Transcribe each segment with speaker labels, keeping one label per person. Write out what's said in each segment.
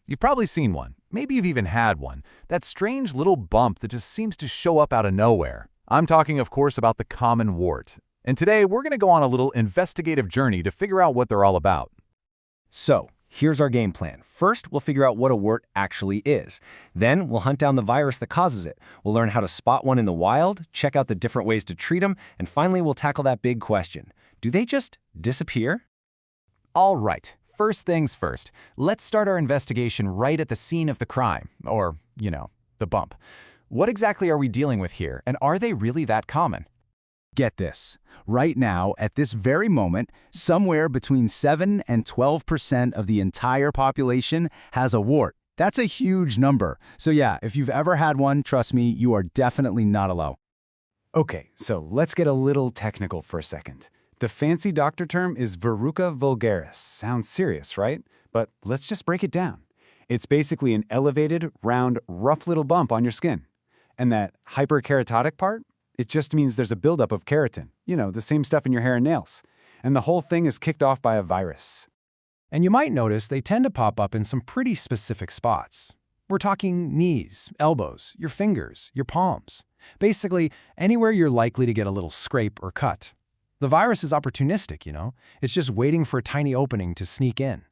Speaker 1: You've probably seen one. Maybe you've even had one. That strange little bump that just seems to show up out of nowhere. I'm talking, of course, about the common wart. And today, we're going to go on a little investigative journey to figure out what they're all about.
Speaker 2: So, here's our game plan. First, we'll figure out what a wart actually is. Then, we'll hunt down the virus that causes it. We'll learn how to spot one in the wild, check out the different ways to treat them, and finally, we'll tackle that big question. Do they just disappear?
Speaker 1: All right, first things first. Let's start our investigation right at the scene of the crime, or, the bump. What exactly are we dealing with here, and are they really that common?
Speaker 3: Get this. Right now, at this very moment, somewhere between 7 and 12% of the entire population has a wart. That's a huge number. So yeah, if you've ever had one, trust me, you are definitely not alone. Okay, so let's get a little technical for a second. The fancy doctor term is Verruca Vulgaris. Sounds serious, right? But let's just break it down. It's basically an elevated, round, rough little bump on your skin. And that hyperkeratotic part? It just means there's a buildup of keratin, the same stuff in your hair and nails. And the whole thing is kicked off by a virus. And you might notice they tend to pop up in some pretty specific spots. We're talking knees, elbows, your fingers, your palms. Basically, anywhere you're likely to get a little scrape or cut. The virus is opportunistic, It's just waiting for a tiny opening to sneak in.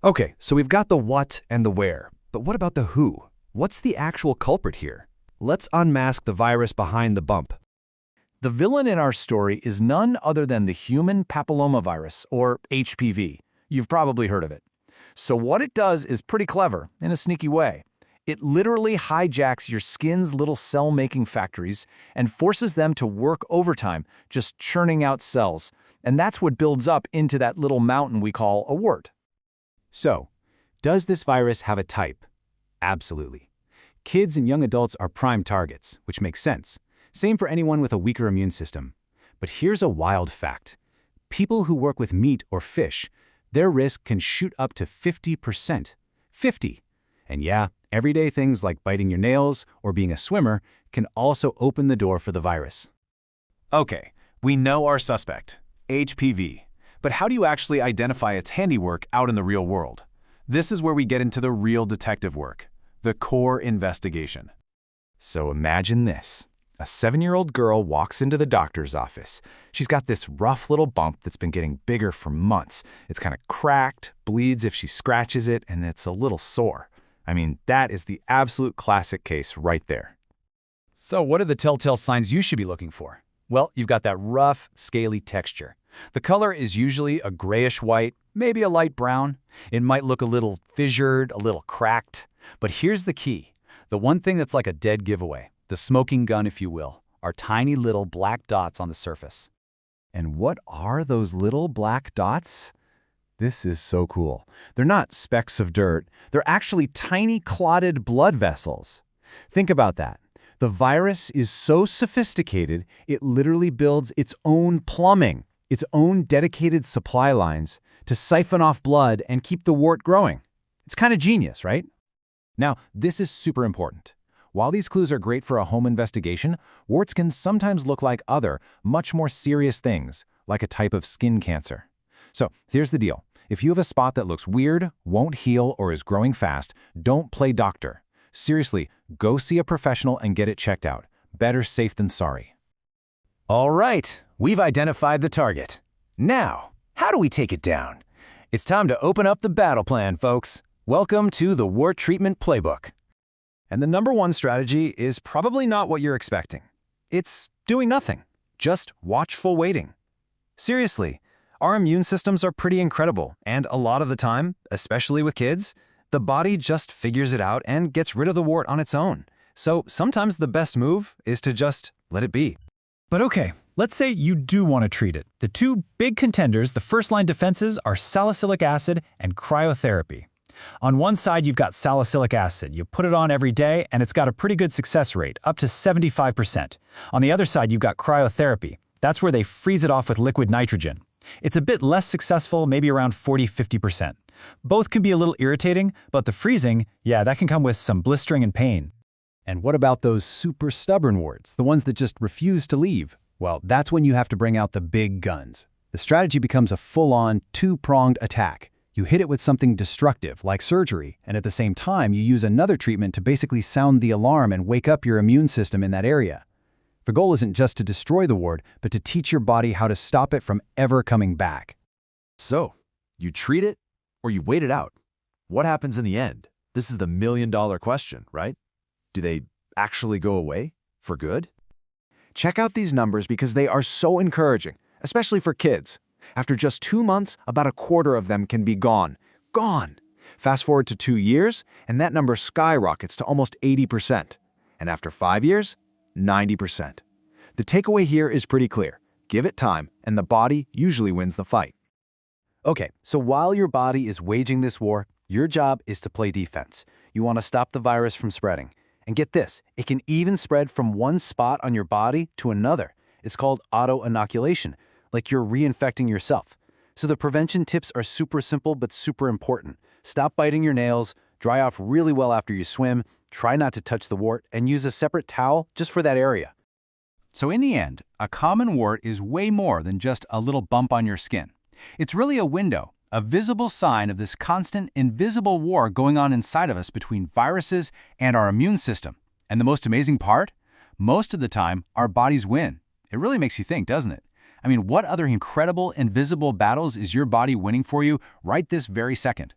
Speaker 2: Okay, so we've got the what and the where. But what about the who? What's the actual culprit here? Let's unmask the virus behind the bump.
Speaker 3: The villain in our story is none other than the human papillomavirus, or HPV. You've probably heard of it. So what it does is pretty clever, in a sneaky way. It literally hijacks your skin's little cell-making factories and forces them to work overtime, just churning out cells. And that's what builds up into that little mountain we call a wart. So, does this virus have a type? Absolutely. Kids and young adults are prime targets, which makes sense. Same for anyone with a weaker immune system. But here's a wild fact. People who work with meat or fish, their risk can shoot up to 50%. 50! And yeah, everyday things like biting your nails or being a swimmer can also open the door for the virus. Okay, we know our suspect, HPV. But how do you actually identify its handiwork out in the real world? This is where we get into the real detective work. The core investigation. So imagine this. A 7-year-old girl walks into the doctor's office. She's got this rough little bump that's been getting bigger for months. It's kind of cracked, bleeds if she scratches it, and it's a little sore. I mean, that is the absolute classic case right there. So what are the telltale signs you should be looking for? Well, you've got that rough, scaly texture. The color is usually a grayish-white, maybe a light brown. It might look a little fissured, a little cracked. But here's the key. The one thing that's like a dead giveaway, the smoking gun if you will, are tiny little black dots on the surface. And what are those little black dots? This is so cool. They're not specks of dirt. They're actually tiny clotted blood vessels. Think about that. The virus is so sophisticated, it literally builds its own plumbing, its own dedicated supply lines to siphon off blood and keep the wart growing. It's kind of genius, right? Now, this is super important. While these clues are great for a home investigation, warts can sometimes look like other, much more serious things, like a type of skin cancer. So, here's the deal. If you have a spot that looks weird, won't heal, or is growing fast, don't play doctor. Seriously, go see a professional and get it checked out. Better safe than sorry. All right, we've identified the target. Now, how do we take it down? It's time to open up the battle plan, folks. Welcome to the Wart Treatment Playbook. And the #1 strategy is probably not what you're expecting. It's doing nothing, just watchful waiting. Seriously, our immune systems are pretty incredible, and a lot of the time, especially with kids, the body just figures it out and gets rid of the wart on its own. So sometimes the best move is to just let it be. But okay, let's say you do want to treat it. The two big contenders, the first-line defenses, are salicylic acid and cryotherapy. On one side, you've got salicylic acid. You put it on every day, and it's got a pretty good success rate, up to 75%. On the other side, you've got cryotherapy. That's where they freeze it off with liquid nitrogen. It's a bit less successful, maybe around 40–50%. Both can be a little irritating, but the freezing, yeah, that can come with some blistering and pain. And what about those super stubborn warts, the ones that just refuse to leave? Well, that's when you have to bring out the big guns. The strategy becomes a full-on, two-pronged attack.
Speaker 2: You hit it with something destructive, like surgery, and at the same time, you use another treatment to basically sound the alarm and wake up your immune system in that area. The goal isn't just to destroy the wart, but to teach your body how to stop it from ever coming back.
Speaker 1: So, you treat it or you wait it out? What happens in the end? This is the million-dollar question, right? Do they actually go away for good? Check out these numbers because they are so encouraging, especially for kids. After just 2 months, about a quarter of them can be gone. Gone! Fast forward to 2 years, and that number skyrockets to almost 80%. And after 5 years, 90%. The takeaway here is pretty clear. Give it time, and the body usually wins the fight.
Speaker 3: Okay, so while your body is waging this war, your job is to play defense. You want to stop the virus from spreading. And get this, it can even spread from one spot on your body to another. It's called auto-inoculation, like you're reinfecting yourself. So the prevention tips are super simple but super important. Stop biting your nails, dry off really well after you swim, try not to touch the wart, and use a separate towel just for that area. So in the end, a common wart is way more than just a little bump on your skin. It's really a window, a visible sign of this constant, invisible war going on inside of us between viruses and our immune system. And the most amazing part? Most of the time, our bodies win. It really makes you think, doesn't it? I mean, what other incredible, invisible battles is your body winning for you right this very second?